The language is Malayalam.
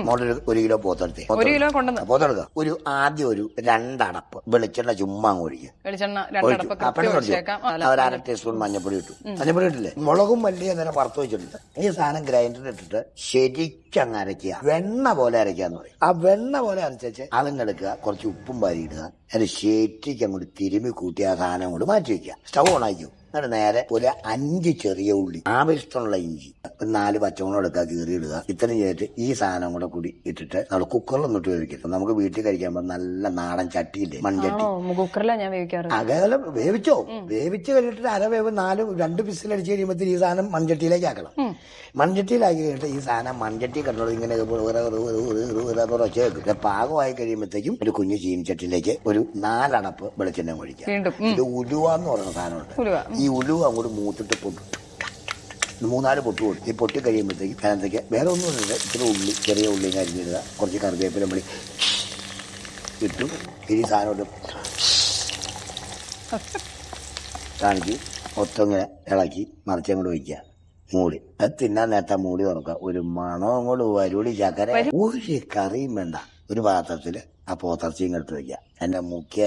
മോളൊരു 1 കിലോ പോത്തെടുത്തേ. 1 കിലോ കൊണ്ടുവന്ന് പോത്തെടുക്കുക. ആദ്യം ഒരു 2 അടപ്പ് വെളിച്ചെണ്ണ ചുമ്മാ ഒഴിക്കുക. ഒരു 1/2 ടീസ്പൂൺ മഞ്ഞപ്പൊടി ഇട്ടു. മഞ്ഞപ്പൊടി ഇട്ടില്ലേ, മുളകും മല്ലിയും അങ്ങനെ വറുത്ത് വെച്ചിട്ടുണ്ട്. ഈ സാധനം ഗ്രൈൻഡറിൽ ഇട്ടിട്ട് ശരിക്കങ്ങ് അരയ്ക്കുക. വെണ്ണ പോലെ അരയ്ക്കാന്ന് പറയും. ആ വെണ്ണ പോലെ അരച്ചേച്ച് അതിങ്ങെടുക്കുക. കുറച്ച് ഉപ്പും വാരിയിടുക. അതിന് ശരിക്കും അങ്ങോട്ട് തിരുമ്മി കൂട്ടി ആ സാധനം അങ്ങോട്ട് മാറ്റി വെക്കുക. സ്റ്റവ് ഓൺ ആക്കിയോ. എന്നിട്ട് നേരെ ഒരു 5 ചെറിയ ഉള്ളി, ആവശ്യമുള്ള ഇഞ്ചി, 4 പച്ചമുളക് എടുക്കുക, കീറിയിടുക. ഇത്രയും ചെയ്തിട്ട് ഈ സാധനം കൂടെ കൂടി ഇട്ടിട്ട് നമ്മൾ കുക്കറിലൊന്നും ഇട്ട് വേവിക്കരുത്. നമുക്ക് വീട്ടിൽ കഴിക്കാൻ നല്ല നാടൻ ചട്ടിയില്ലേ, മൺചട്ടി, അകലം വേവിച്ചോ. വേവിച്ച് കഴിഞ്ഞിട്ട് അരവേവ് 2 വിസിലടിച്ച് കഴിയുമ്പോൾ ഈ സാധനം മൺചട്ടിയിലേക്ക് ആക്കണം. മൺചട്ടിയിലാക്കി കഴിഞ്ഞിട്ട് ഈ സാധനം മൺചട്ടി കണ്ടോളൂ ഇങ്ങനെ ഒച്ച വെക്കും. പാകമായി കഴിയുമ്പോഴത്തേക്കും ഒരു കുഞ്ഞു ചീനിച്ചട്ടിയിലേക്ക് ഒരു 4 അടപ്പ് വെളിച്ചെണ്ണ ഒഴിക്കാം. ഇത് ഉലുവ എന്ന് പറയുന്ന സാധനമുണ്ട്. ഈ ഉലുവ അങ്ങോട്ട് മൂത്തിട്ട് പൊട്ടും. 3-4 പൊട്ട് കൊടുക്കും. ഈ പൊട്ടി കഴിയുമ്പോഴത്തേക്കും അതിനകത്തേക്ക് വേറെ ഒന്നുമില്ല, ഇച്ചിരി ഉള്ളി, ചെറിയ ഉള്ളി അരിഞ്ഞിടുക. കുറച്ച് കറിവേപ്പില മണി ഇട്ടു. ഈ സാധനം കാണിച്ച് മൊത്തം ഇങ്ങനെ ഇളക്കി മറിച്ചങ്ങോട്ട് വയ്ക്കുക. മൂടി അത് തിന്നാൻ നേരത്തെ മൂടി തുറക്കുക. ഒരു മണം അങ്ങോട്ട് വരുടി ചക്കര. ഒരു കറിയും വേണ്ട. ഒരു പാത്രത്തില് ആ പോത്തിറച്ചിയും എടുത്ത് വയ്ക്കുക. എന്നെ മുക്കിയ